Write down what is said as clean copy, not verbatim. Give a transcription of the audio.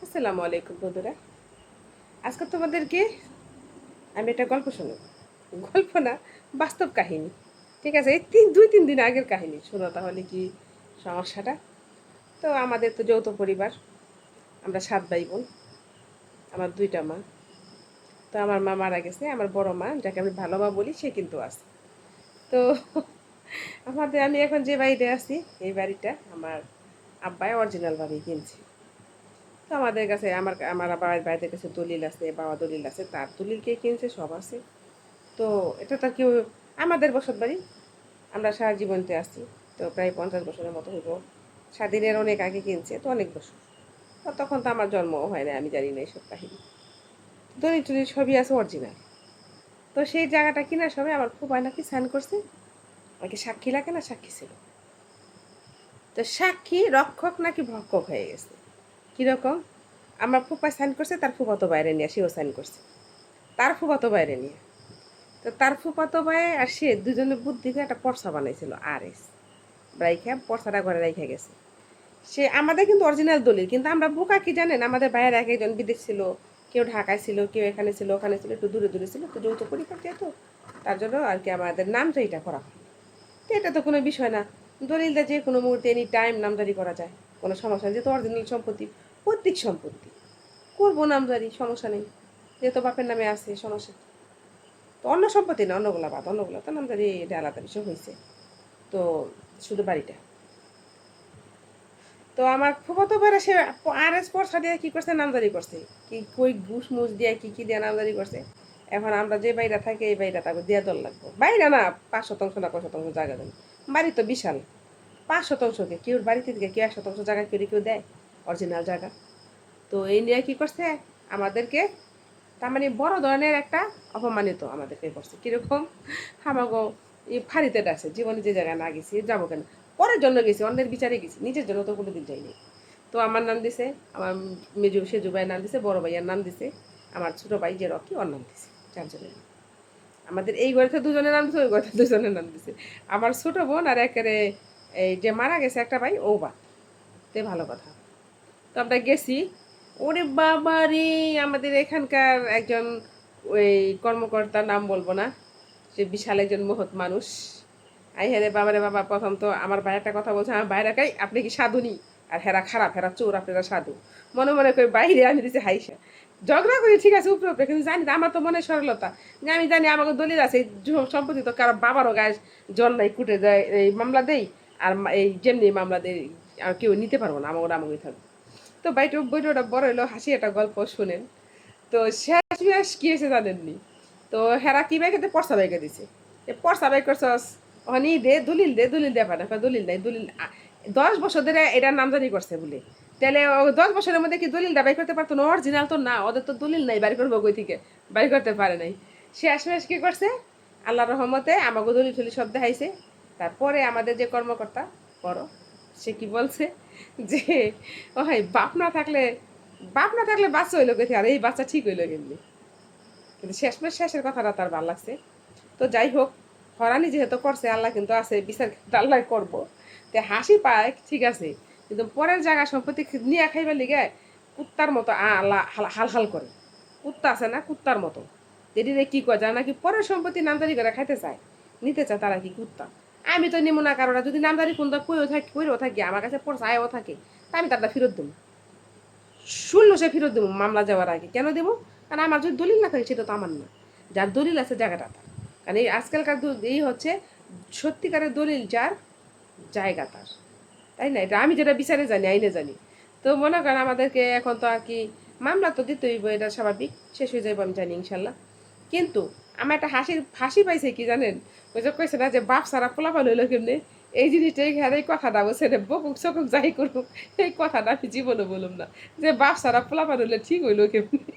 আসসালামু আলাইকুম বন্ধুরা। আজকে তোমাদেরকে আমি একটা গল্প শোনাব। গল্প না, বাস্তব কাহিনী। ঠিক আছে, এই 2-3 দিন আগের কাহিনী শোনো, তাহলে কি সমস্যাটা। তো আমাদের তো যৌথ পরিবার, আমরা 7 ভাই বোন, আমার 2টা মা। তো আমার মা মারা গেছে, আমার বড় মা যাকে আমি ভালো মা বলি সে কিন্তু আছে। তো আমি এখন যে বাড়িতে আছি, এই বাড়িটা আমার আব্বাই অরিজিনাল ভাবে কিনছে। তো আমাদের কাছে আমার বাবার বাড়িতে কাছে দলিল আছে, বাবা দলিল আছে, তার দলিল কে কিনছে সব আছে। তো এটা তো কেউ, আমাদের বসত বাড়ি, আমরা সারা জীবনতে আছি। তো প্রায় 50 বছরের মতো হইব। স্বাধীনের অনেক আগে কিনছে, তো অনেক বছর। তো তখন তো আমার জন্মও হয় না, আমি জানি না এইসব কাহিনী। দলিল টলিল সবই আছে অরিজিনাল। তো সেই জায়গাটা কেনার সময় আমার ফুফা নাকি সাইন করছে, আমাকে সাক্ষী লাগে না, সাক্ষী ছিল। তো সাক্ষী রক্ষক নাকি ভক্ষক হয়ে গেছে। কীরকম? আমার ফুফা সাইন করছে, তার ফুফাতো বাইরে নিয়ে সেও সাইন করছে, তার ফুফাতো বাইরে নিয়ে। তো তার ফুফাতো ভাই আর সে দুজনে বুদ্ধি করে একটা পর্সা বানাইছিল, আর এস রাইখা পর্সাটা ঘরে রাইখা গেছে। সে আমাদের কিন্তু অরিজিনাল দলিল, কিন্তু আমরা বোকা কি জানেন, আমাদের বাইরে এক একজন বিদেশ ছিল, কেউ ঢাকায় ছিল, কেউ এখানে ছিল, ওখানে ছিল, একটু দূরে দূরে ছিল, তো যৌথ পরিবার যেহেতু তার জন্য আর কি আমাদের নামটা এটা করা হয়। তো এটা তো কোনো বিষয় না, দলিলটা যে কোনো মুহূর্তে এনি টাইম নামজারি করা যায়, কোনো সমস্যা নেই, যেহেতু অরিজিনাল সম্পত্তি, পৈতৃক সম্পত্তি, করবো নামজারি, সমস্যা নেই, যেহেতু বাপের নামে আছে, সমস্যা। তো অন্য সম্পত্তি না, অন্যগুলা বাদ, অন্যগুলো তো নামজারি, এটা আলাদা বিষয় হয়েছে। তো শুধু বাড়িটা। তো আমার ফুফাতো ভাইরা সে আর এস পরশা দিয়ে কি করছে, নামজারি করছে, কি কই ঘুষ মুষ দিয়ে কি কি দিয়ে নামজারি করছে। এখন আমরা যে বাড়িটা থাকি, এই বাড়িটা তাকে দিয়ে দল লাগবো, বাইরে না 5 শতাংশ না কয় শতাংশ জায়গা দেন। বাড়ি তো বিশাল, 5 শতাংশকে কেউ বাড়িতে থেকে কেউ 1 শতাংশ জায়গা কেউ দেয় অরিজিনাল জায়গা। তো এই নিয়ে কি করছে আমাদেরকে, তার মানে বড় ধরনের একটা অপমানিত আমাদেরকে করছে। কীরকম? আমাগো এই ফাঁড়িতে ডাকছে, জীবনে যে জায়গায় না গেছি যাবো কেন, পরের জন্য গেছি, অন্যের বিচারে গেছি, নিজের জন্য তো কোনোদিন যাইনি। তো আমার নাম দিছে, আমার সেজু ভাইয়ের নাম দিছে, বড় ভাইয়ের নাম দিছে, আমার ছোট ভাই যে রকি ওর নাম দিছে, 4 জনের। আমাদের এই ঘরেতে 2 জনের নাম দিছে, ওই ঘরেতে 2 জনের নাম দিছে। আমার ছোট বোন আর একেবারে এই যে মারা গেছে একটা ভাই, ও বা তে ভালো কথা। তো আমরা গেছি, ওরে বাবা রে, আমাদের এখানকার একজন ওই কর্মকর্তার নাম বলবো না, সে বিশাল একজন মহৎ মানুষ। আই হ্যাঁ রে বাবা রে বাবা, প্রথম তো আমার ভাই একটা কথা বলছে, আমার বাইরে কাই আপনি কি সাধুনি, আর হেরা খারাপ, হেরা চোর, আপনারা সাধু। মনে মনে করে বাইরে আমি দিচ্ছি হাইসা, ঝগড়া করি ঠিক আছে উপরে উপরে, কিন্তু জানি না, আমার তো মনে সরলতা, যে আমি জানি আমাকে দলিল আছে, এই সম্পত্তি তো কারো বাবারও গায়ে জল নাই, কুটে যায় এই মামলা দেই, আর এই যেমনি মামলা দেই, আর কেউ নিতে পারবো না, আমাকে আমাকে থাকবে। তো বইটা বড় হইলো, হাসি একটা গল্প শুনেন। তো শেষ কি হয়েছে জানেননি? তো হেরা কি বাইকে পর্সা বাইকে দিছে, পর্সা বাইক করছস, হনি দে দলিল, দে দলিল দে পারে, দলিল নাই, দলিল 10 বছর ধরে এটার নামজারি করছে বলে। তাহলে 10 বছরের মধ্যে কি দলিলটা বাই করতে পারতো না? অরিজিনাল তো না, ওদের তো দলিল নাই, বাড়ি করবো কই থেকে, বাড়ি করতে পারে নাই। শেষ কি করছে, আল্লাহর রহমতে আমাকে দলিল টলিল সব দেখাইছে। তারপরে আমাদের যে কর্মকর্তা বড়, সে কি বলছে যে ও ভাই, বাপ না থাকলে বাচ্চা হইলো কেথে, আর এই বাচ্চা ঠিক হইলো কেমনি। কিন্তু শেষের কথাটা তার ভালো লাগছে। তো যাই হোক, হরানি যেহেতু করছে, আল্লাহ কিন্তু আছে, বিচার কিন্তু আল্লাহ করবো। তো হাসি পায় ঠিক আছে, কিন্তু পরের জায়গা সম্পত্তি নিয়ে খাইবার লিগে কুত্তার মতো আল্লাহ হাল হাল করে। কুত্তা আছে না, কুত্তার মতো। এটিরে কি কয়, যারা নাকি পরের সম্পত্তি নামদারি করে খাইতে চায়, নিতে চায়, তারা কি কুত্তা। আমি তো নিমো না, কারোরা যদি নামদারি কোনটা কইও থাকি আমার কাছে পড়ছে আয়ও থাকে, তা আমি তারটা ফেরত দেবো, শুনলো সে ফেরত দেবো মামলা যাওয়ার আগে। কেন দেবো? কারণ আমার যদি দলিল না থাকে সেটা তো আমার না, যার দলিল আছে জায়গাটা তার। কারণ এই আজকালকার এই হচ্ছে সত্যিকারের দলিল যার, জায়গা তার, তাই না? এটা আমি যেটা বিচারে জানি, আইনে জানি। তো মনে করেন আমাদেরকে এখন তো আর কি মামলা তো দিতেই হইব, এটা স্বাভাবিক, শেষ হয়ে যাইব আমি জানি ইনশাল্লাহ। কিন্তু আমার একটা হাসি পাইছে কি জানেন, ওই যে কইছে না যে বাপ সারা পোলাপান হইলো কেমনে, এই জিনিসটা এখানে এই কথাটা বলছে রে, বকুক চকুক যাই করুক, এই কথাটা আমি জীবনে বলুম না, যে বাপ সারা পোলাপান হইলে ঠিক হইলো কেমনে।